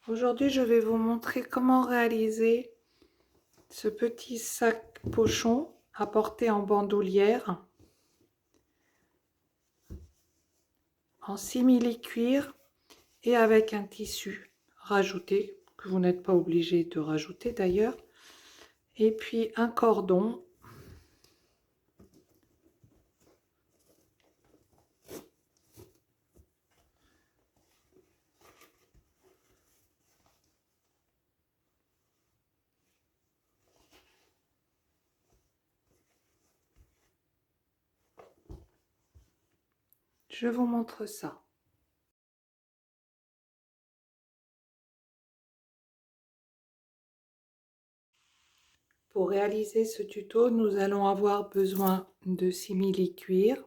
Aujourd'hui, je vais vous montrer comment réaliser ce petit sac pochon à porter en bandoulière en simili-cuir et avec un tissu rajouté, que vous n'êtes pas obligé de rajouter d'ailleurs, et puis un cordon. Je vous montre ça. Pour réaliser ce tuto, nous allons avoir besoin de simili-cuir,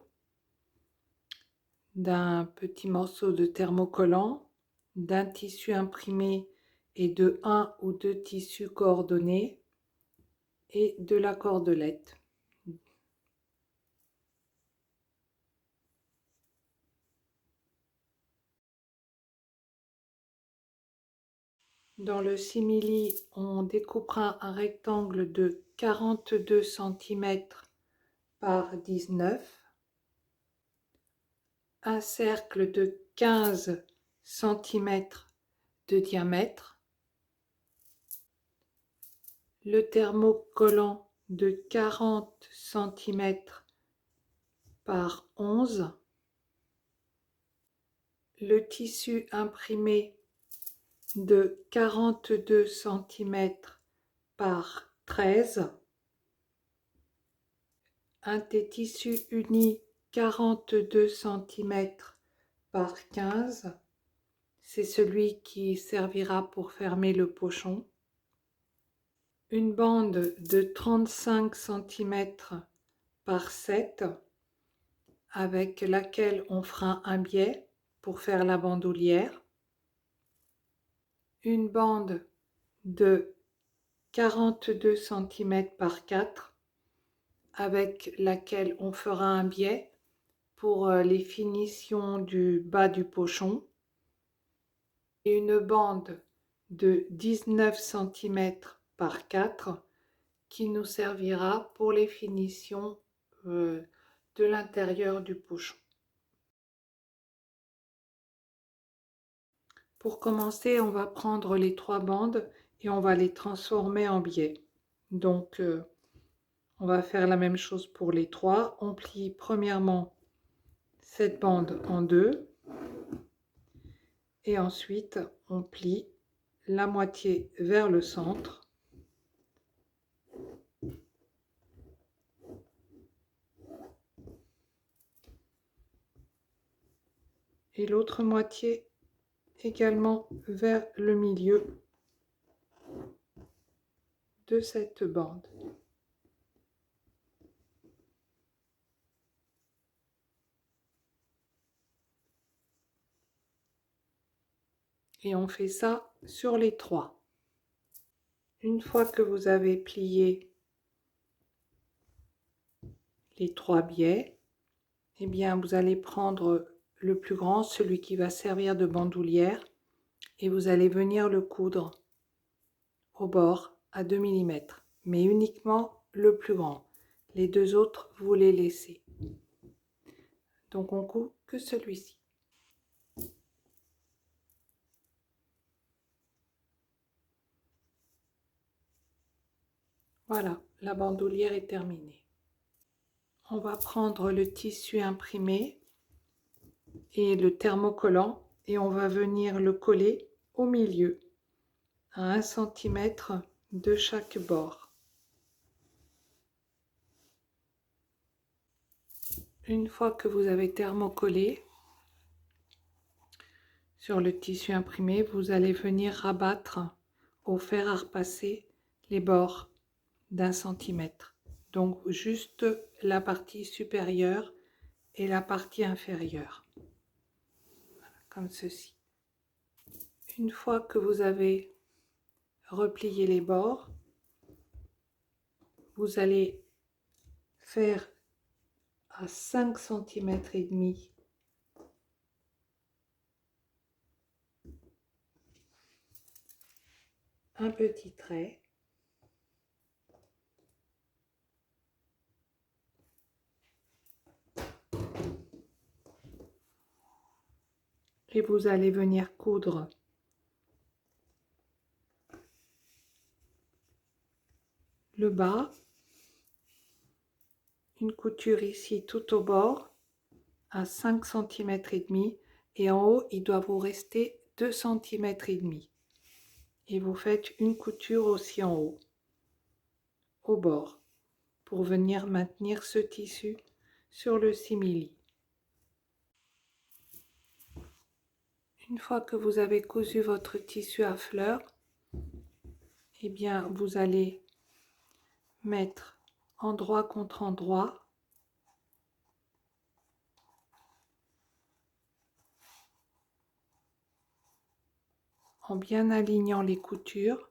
d'un petit morceau de thermocollant, d'un tissu imprimé et de un ou deux tissus coordonnés et de la cordelette. Dans le simili, on découpera un rectangle de 42 cm par 19, un cercle de 15 cm de diamètre, le thermocollant de 40 cm par 11, le tissu imprimé de 42 cm par 13, un des tissus unis 42 cm par 15, c'est celui qui servira pour fermer le pochon, une bande de 35 cm par 7 avec laquelle on fera un biais pour faire la bandoulière, une bande de 42 cm par 4 avec laquelle on fera un biais pour les finitions du bas du pochon, et une bande de 19 cm par 4 qui nous servira pour les finitions de l'intérieur du pochon. Pour commencer, on va prendre les 3 bandes et on va les transformer en biais. Donc, on va faire la même chose pour les 3. On plie premièrement cette bande en 2 et ensuite on plie la moitié vers le centre et l'autre moitié également vers le milieu de cette bande. Et on fait ça sur les 3. Une fois que vous avez plié les 3 biais, eh bien vous allez prendre le plus grand, celui qui va servir de bandoulière, et vous allez venir le coudre au bord à 2 mm, mais uniquement le plus grand. Les deux autres, vous les laissez. Donc on coud que celui-ci. Voilà, la bandoulière est terminée. On va prendre le tissu imprimé et le thermocollant et on va venir le coller au milieu à 1 cm de chaque bord. Une fois que vous avez thermocollé sur le tissu imprimé, vous allez venir rabattre au fer à repasser les bords d'1 cm. Donc juste la partie supérieure et la partie inférieure. Voilà, comme ceci. Une fois que vous avez replié les bords, vous allez faire à 5 cm et demi un petit trait. Et vous allez venir coudre le bas, une couture ici tout au bord à 5 cm et demi, et en haut il doit vous rester 2 cm et demi. Et vous faites une couture aussi en haut, au bord, pour venir maintenir ce tissu sur le simili. Une fois que vous avez cousu votre tissu à fleurs, eh bien vous allez mettre endroit contre endroit en bien alignant les coutures.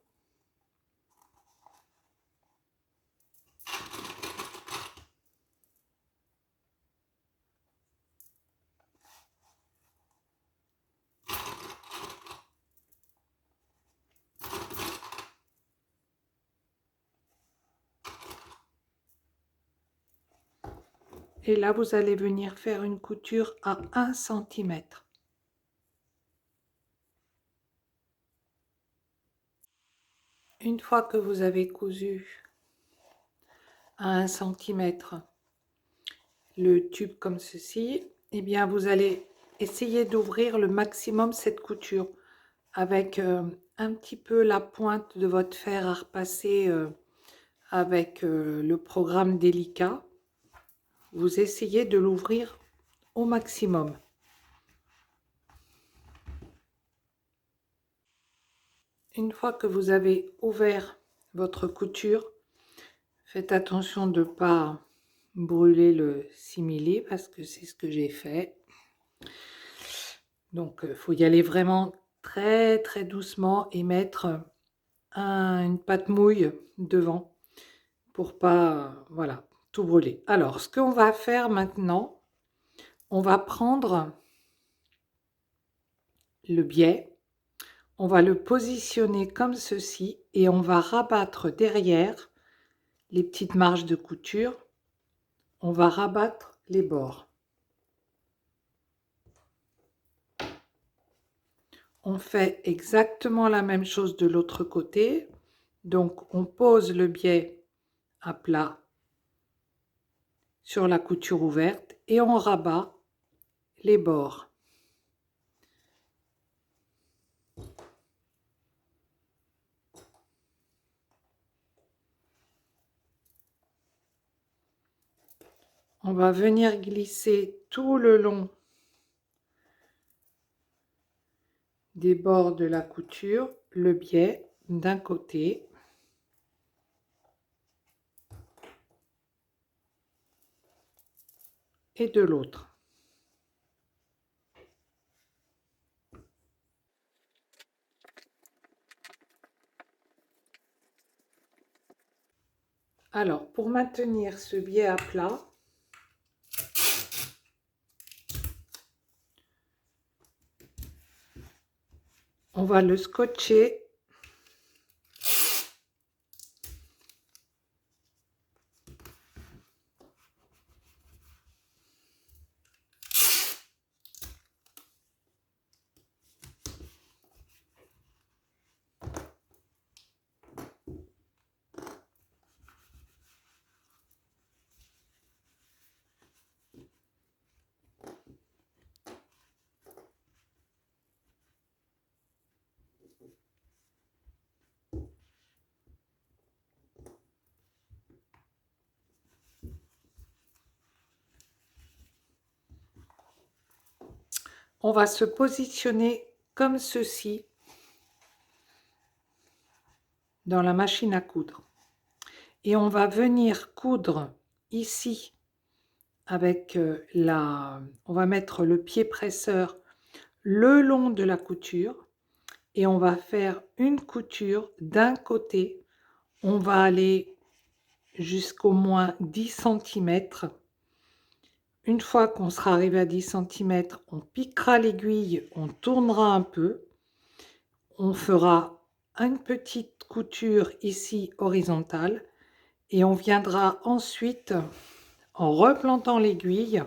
Et là, vous allez venir faire une couture à 1 cm. Une fois que vous avez cousu à 1 cm le tube comme ceci, eh bien vous allez essayer d'ouvrir le maximum cette couture avec un petit peu la pointe de votre fer à repasser avec le programme délicat. Vous essayez de l'ouvrir au maximum. Une fois que vous avez ouvert votre couture, faites attention de ne pas brûler le simili parce que c'est ce que j'ai fait. Donc il faut y aller vraiment très très doucement et mettre une pâte mouille devant pour pas voilà, tout brûler. Alors ce qu'on va faire maintenant, on va prendre le biais, on va le positionner comme ceci et on va rabattre derrière les petites marges de couture, on va rabattre les bords. On fait exactement la même chose de l'autre côté. Donc on pose le biais à plat sur la couture ouverte et on rabat les bords. On va venir glisser tout le long des bords de la couture le biais d'un côté et de l'autre. Alors, pour maintenir ce biais à plat, on va le scotcher on va se positionner comme ceci dans la machine à coudre. Et on va venir coudre ici avec on va mettre le pied presseur le long de la couture et on va faire une couture d'un côté. On va aller jusqu'au moins 10 cm. Une fois qu'on sera arrivé à 10 cm, on piquera l'aiguille, on tournera un peu, on fera une petite couture ici horizontale et on viendra ensuite, en replantant l'aiguille,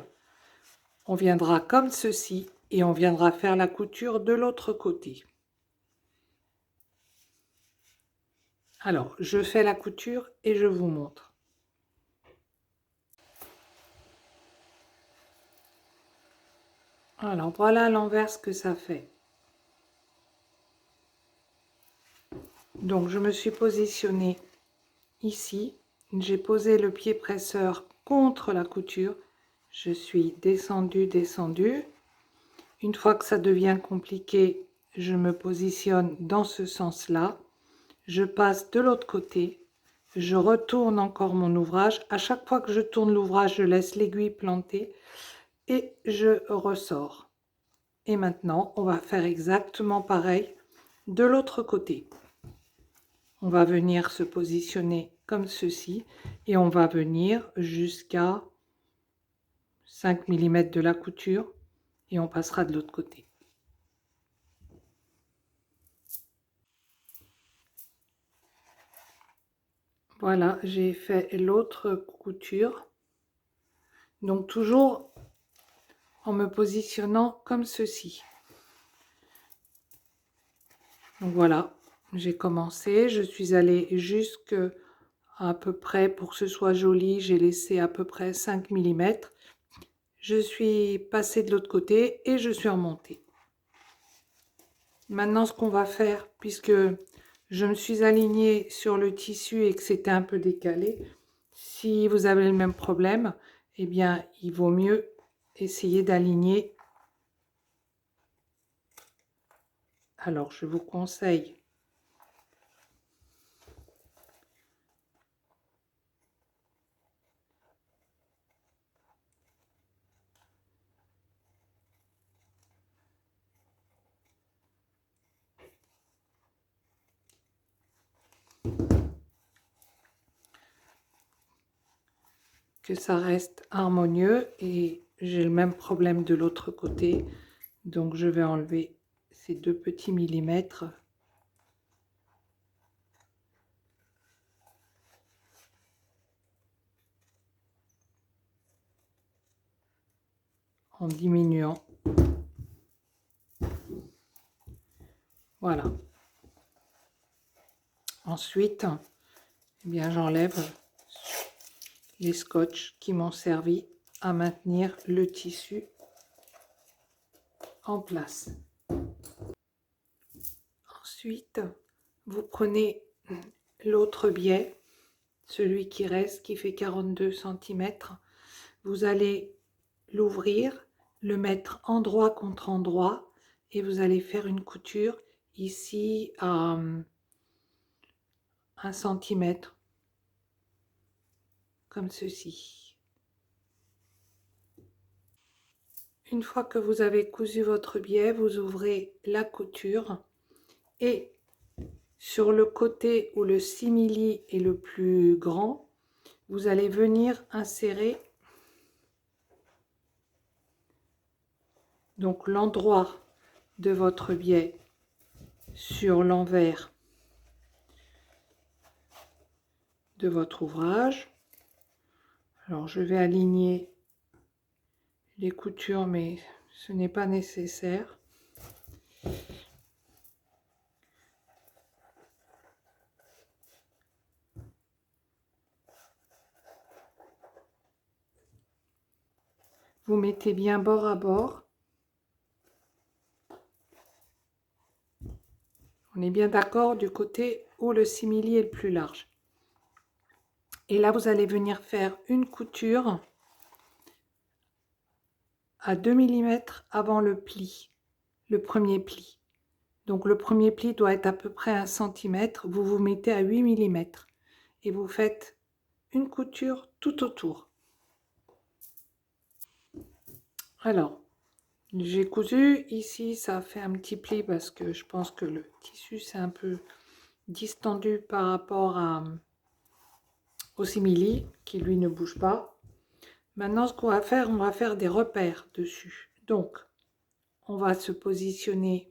on viendra comme ceci et on viendra faire la couture de l'autre côté. Alors, je fais la couture et je vous montre. Alors, voilà à l'envers ce que ça fait. Donc, je me suis positionnée ici. J'ai posé le pied presseur contre la couture. Je suis descendue, descendue. Une fois que ça devient compliqué, je me positionne dans ce sens-là. Je passe de l'autre côté. Je retourne encore mon ouvrage. À chaque fois que je tourne l'ouvrage, je laisse l'aiguille plantée et je ressors. Et maintenant, on va faire exactement pareil de l'autre côté. On va venir se positionner comme ceci et on va venir jusqu'à 5 mm de la couture et on passera de l'autre côté. Voilà, j'ai fait l'autre couture. Donc toujours en me positionnant comme ceci. Donc voilà, j'ai commencé, je suis allée jusque à peu près, pour que ce soit joli, j'ai laissé à peu près 5 mm. Je suis passée de l'autre côté et je suis remontée. Maintenant, ce qu'on va faire, puisque je me suis alignée sur le tissu et que c'était un peu décalé, si vous avez le même problème, eh bien, il vaut mieux essayer d'aligner. Alors, je vous conseille que ça reste harmonieux et j'ai le même problème de l'autre côté. Donc, je vais enlever ces 2 petits millimètres. En diminuant. Voilà. Ensuite, eh bien, j'enlève les scotch qui m'ont servi à maintenir le tissu en place. Ensuite, vous prenez l'autre biais, celui qui reste, qui fait 42 cm. Vous allez l'ouvrir, le mettre endroit contre endroit et vous allez faire une couture ici à 1 cm, comme ceci. Une fois que vous avez cousu votre biais, vous ouvrez la couture et sur le côté où le simili est le plus grand, vous allez venir insérer donc l'endroit de votre biais sur l'envers de votre ouvrage. Alors je vais aligner les coutures, mais ce n'est pas nécessaire. Vous mettez bien bord à bord. On est bien d'accord du côté où le simili est le plus large. Et là, vous allez venir faire une couture à 2 mm avant le pli, le premier pli. Donc le premier pli doit être à peu près 1 cm. Vous vous mettez à 8 mm et vous faites une couture tout autour. Alors, j'ai cousu. Ici, ça a fait un petit pli parce que je pense que le tissu s'est un peu distendu par rapport au simili qui lui ne bouge pas. Maintenant, ce qu'on va faire, on va faire des repères dessus. Donc, on va se positionner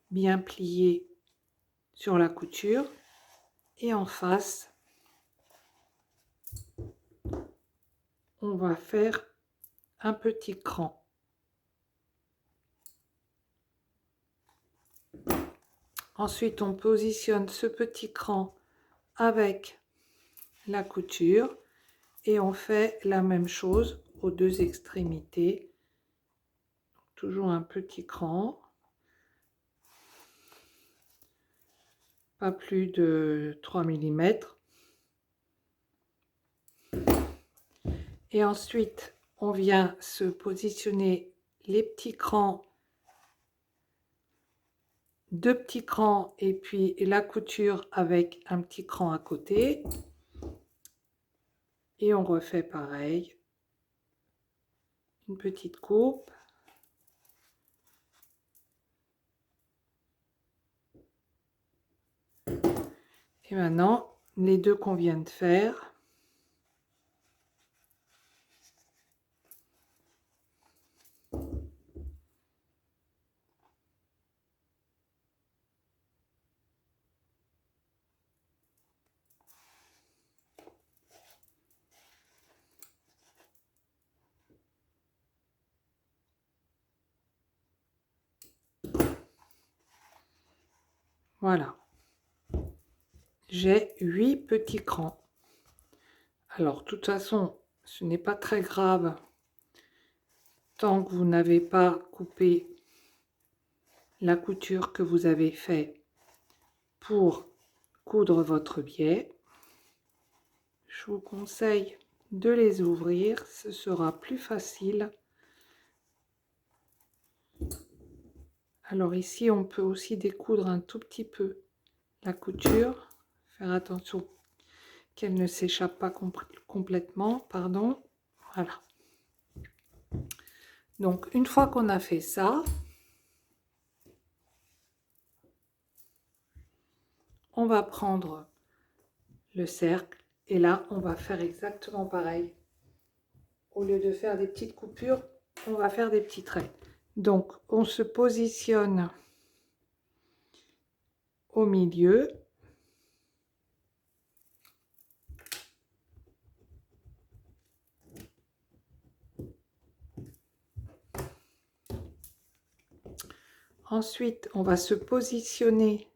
bien plié sur la couture et en face, on va faire un petit cran. Ensuite, on positionne ce petit cran avec la couture et on fait la même chose aux deux extrémités. Toujours un petit cran, pas plus de 3 mm. Et ensuite, on vient se positionner les petits crans, deux petits crans et puis la couture avec un petit cran à côté. Et on refait pareil, une petite coupe. Et maintenant, les deux qu'on vient de faire. Voilà. J'ai 8 petits crans. Alors, de toute façon, ce n'est pas très grave tant que vous n'avez pas coupé la couture que vous avez fait pour coudre votre biais. Je vous conseille de les ouvrir, ce sera plus facile. Alors ici, on peut aussi découdre un tout petit peu la couture. Faire attention qu'elle ne s'échappe pas complètement, pardon. Voilà. Donc, une fois qu'on a fait ça, on va prendre le cercle et là, on va faire exactement pareil. Au lieu de faire des petites coupures, on va faire des petits traits. Donc, on se positionne au milieu. Ensuite, on va se positionner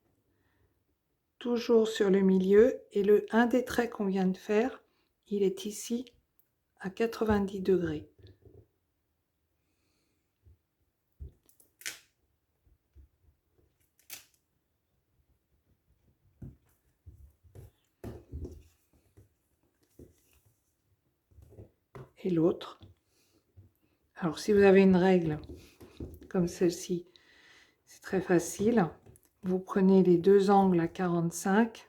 toujours sur le milieu et un des traits qu'on vient de faire, il est ici à 90 degrés. Et l'autre. Alors, si vous avez une règle comme celle-ci, c'est très facile. Vous prenez les deux angles à 45,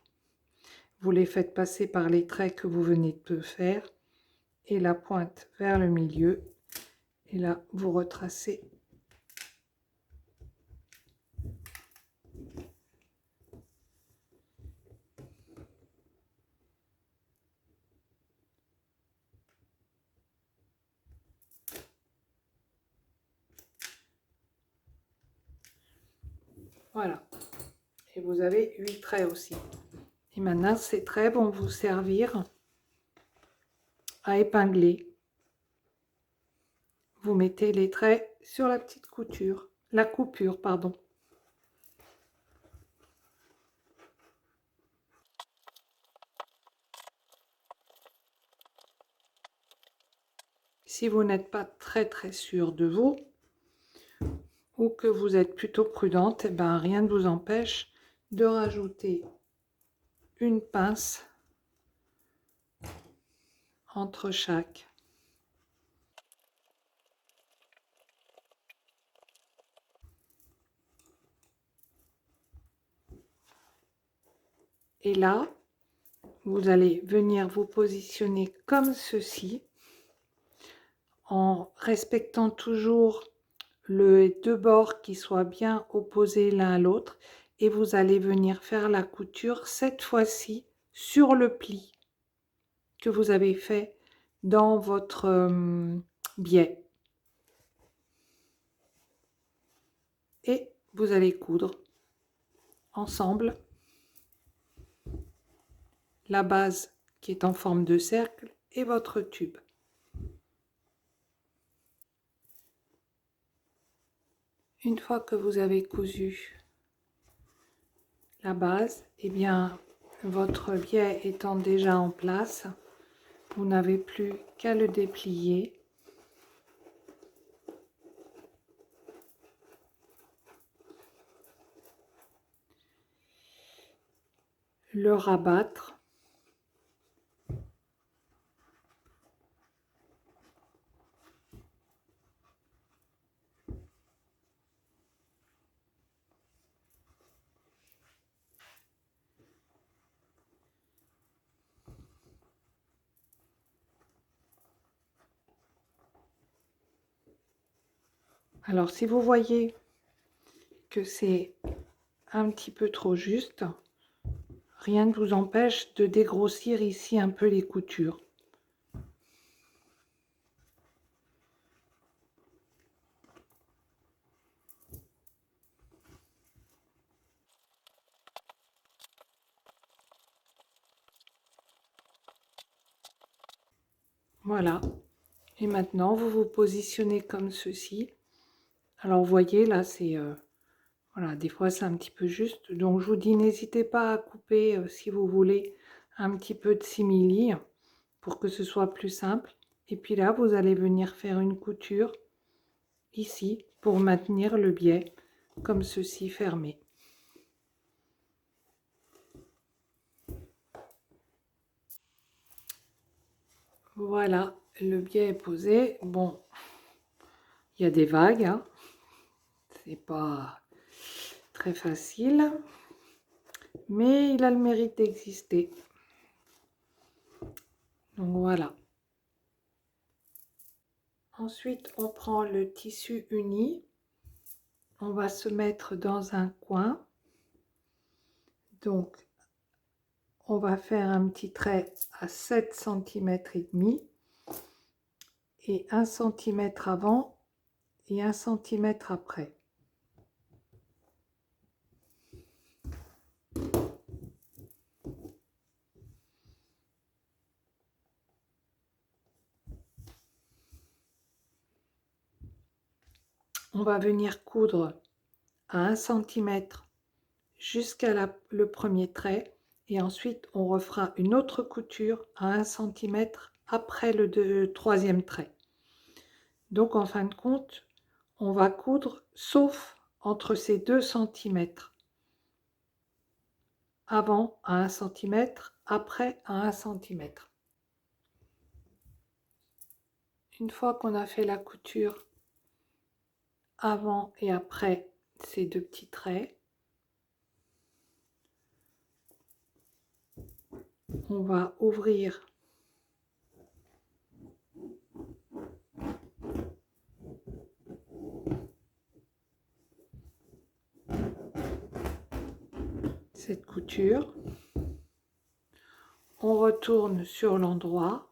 vous les faites passer par les traits que vous venez de faire et la pointe vers le milieu. Et là, vous retracez. Voilà. Et vous avez 8 traits aussi. Et maintenant, ces traits vont vous servir à épingler. Vous mettez les traits sur la petite couture, la coupure, pardon. Si vous n'êtes pas très sûr de vous, ou que vous êtes plutôt prudente, eh ben, rien ne vous empêche de rajouter une pince entre chaque. Et là, vous allez venir vous positionner comme ceci, en respectant toujours les deux bords qui soient bien opposés l'un à l'autre. Et vous allez venir faire la couture, cette fois-ci, sur le pli que vous avez fait dans votre biais. Et vous allez coudre ensemble la base qui est en forme de cercle et votre tube. Une fois que vous avez cousu la base, eh bien, votre biais étant déjà en place, vous n'avez plus qu'à le déplier. Le rabattre. Alors, si vous voyez que c'est un petit peu trop juste, rien ne vous empêche de dégrossir ici un peu les coutures. Voilà. Et maintenant, vous vous positionnez comme ceci. Alors, vous voyez, là, c'est... voilà, des fois, c'est un petit peu juste. Donc, je vous dis, n'hésitez pas à couper, si vous voulez, un petit peu de simili pour que ce soit plus simple. Et puis là, vous allez venir faire une couture ici pour maintenir le biais comme ceci fermé. Voilà, le biais est posé. Bon, il y a des vagues, hein. C'est pas très facile, mais il a le mérite d'exister. Donc voilà. Ensuite, on prend le tissu uni. On va se mettre dans un coin. Donc, on va faire un petit trait à 7 cm et demi et 1 cm avant et 1 cm après. On va venir coudre à 1 cm jusqu'à le premier trait et ensuite on refera une autre couture à 1 cm après le troisième trait. Donc en fin de compte, on va coudre sauf entre ces 2 cm. Avant à 1 cm, après à 1 cm. Une fois qu'on a fait la couture avant et après ces deux petits traits, on va ouvrir cette couture, on retourne sur l'endroit,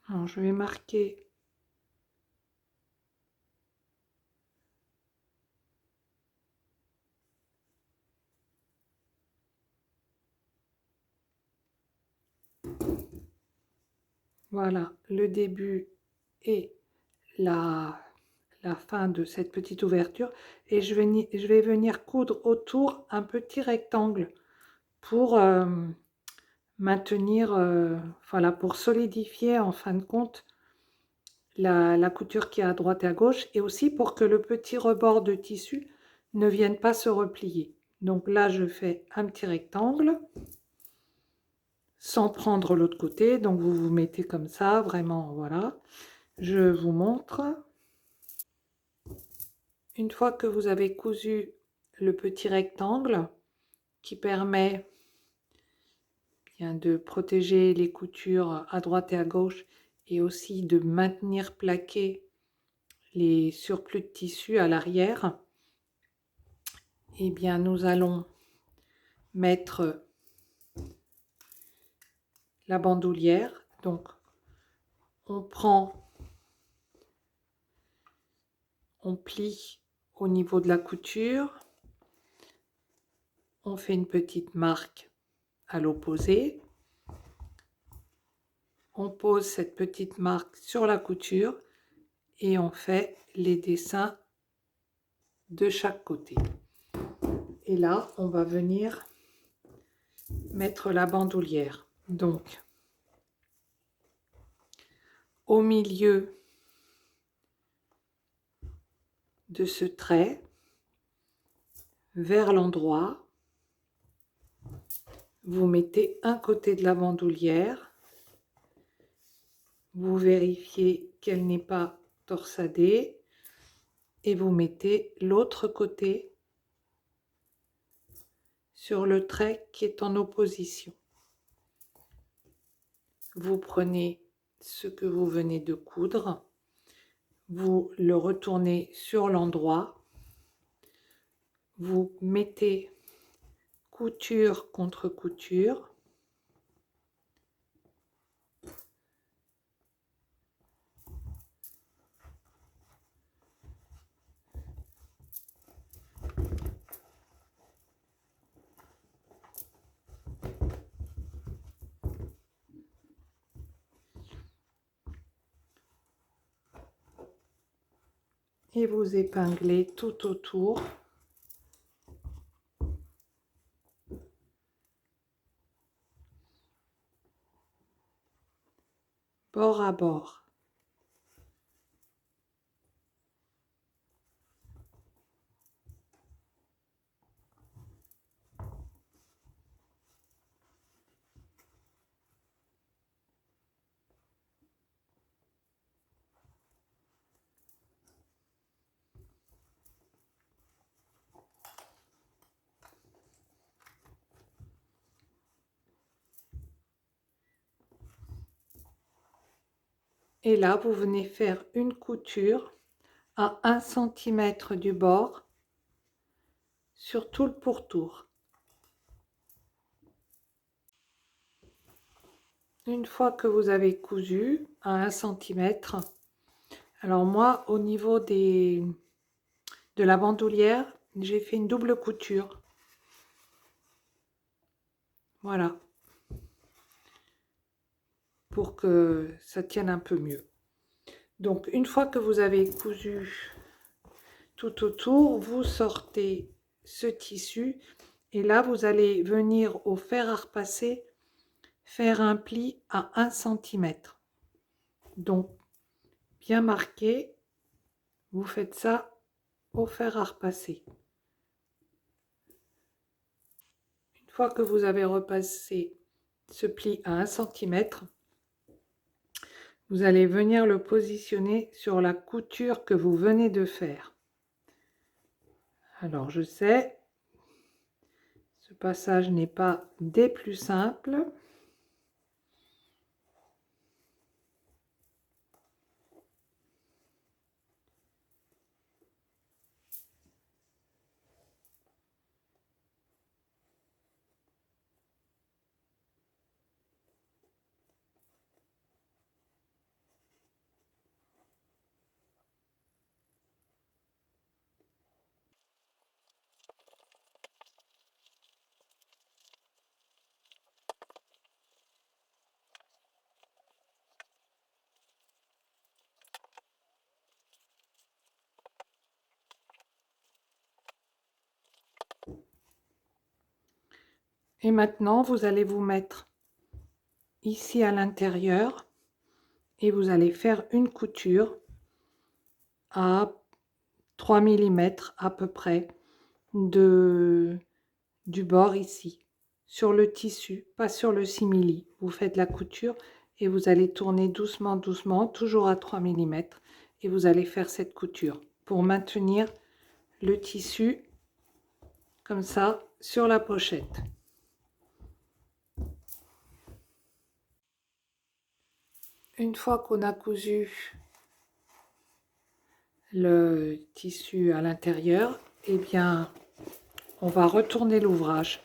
alors je vais marquer voilà le début et la fin de cette petite ouverture et je vais venir coudre autour un petit rectangle pour maintenir, voilà, pour solidifier en fin de compte la couture qui est à droite et à gauche et aussi pour que le petit rebord de tissu ne vienne pas se replier. Donc là, je fais un petit rectangle sans prendre l'autre côté. Donc vous vous mettez comme ça, vraiment, voilà. Je vous montre. Une fois que vous avez cousu le petit rectangle qui permet bien de protéger les coutures à droite et à gauche et aussi de maintenir plaqués les surplus de tissu à l'arrière, eh bien nous allons mettre la bandoulière. Donc on prend on plie au niveau de la couture, on fait une petite marque à l'opposé, on pose cette petite marque sur la couture et on fait les dessins de chaque côté. Et là, on va venir mettre la bandoulière. Donc, au milieu de ce trait, vers l'endroit, vous mettez un côté de la bandoulière, vous vérifiez qu'elle n'est pas torsadée et vous mettez l'autre côté sur le trait qui est en opposition. Vous prenez ce que vous venez de coudre, vous le retournez sur l'endroit, vous mettez couture contre couture, et vous épinglez tout autour. Bord à bord. Et là, vous venez faire une couture à 1 cm du bord sur tout le pourtour. Une fois que vous avez cousu à 1 cm, alors moi, au niveau de la bandoulière, j'ai fait une double couture. Voilà. Pour que ça tienne un peu mieux. Donc, une fois que vous avez cousu tout autour, vous sortez ce tissu et là, vous allez venir au fer à repasser faire un pli à 1 cm. Donc, bien marqué, vous faites ça au fer à repasser. Une fois que vous avez repassé ce pli à 1 cm, vous allez venir le positionner sur la couture que vous venez de faire. Alors, je sais, ce passage n'est pas des plus simples. Et maintenant, vous allez vous mettre ici à l'intérieur et vous allez faire une couture à 3 mm à peu près du bord ici, sur le tissu, pas sur le simili. Vous faites la couture et vous allez tourner doucement, doucement, toujours à 3 mm et vous allez faire cette couture pour maintenir le tissu comme ça sur la pochette. Une fois qu'on a cousu le tissu à l'intérieur, eh bien, on va retourner l'ouvrage.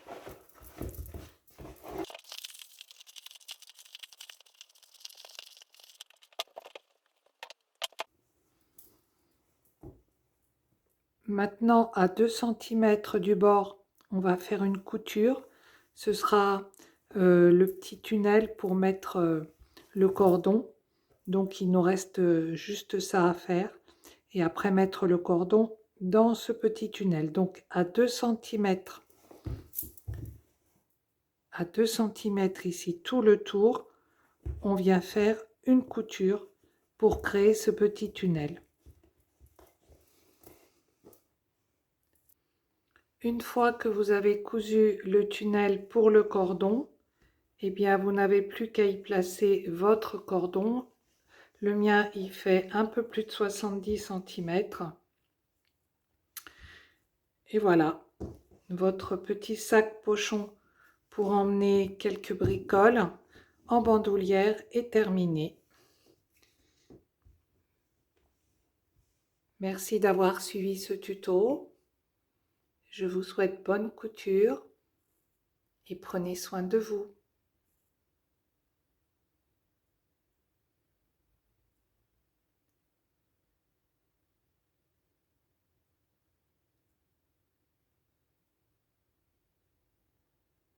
Maintenant, à 2 cm du bord, on va faire une couture. Ce sera le petit tunnel pour mettre le cordon. Donc, il nous reste juste ça à faire. Et après, mettre le cordon dans ce petit tunnel. Donc, à 2 cm, ici, tout le tour, on vient faire une couture pour créer ce petit tunnel. Une fois que vous avez cousu le tunnel pour le cordon, eh bien vous n'avez plus qu'à y placer votre cordon. Le mien, il fait un peu plus de 70 cm. Et voilà, votre petit sac pochon pour emmener quelques bricoles en bandoulière est terminé. Merci d'avoir suivi ce tuto. Je vous souhaite bonne couture et prenez soin de vous.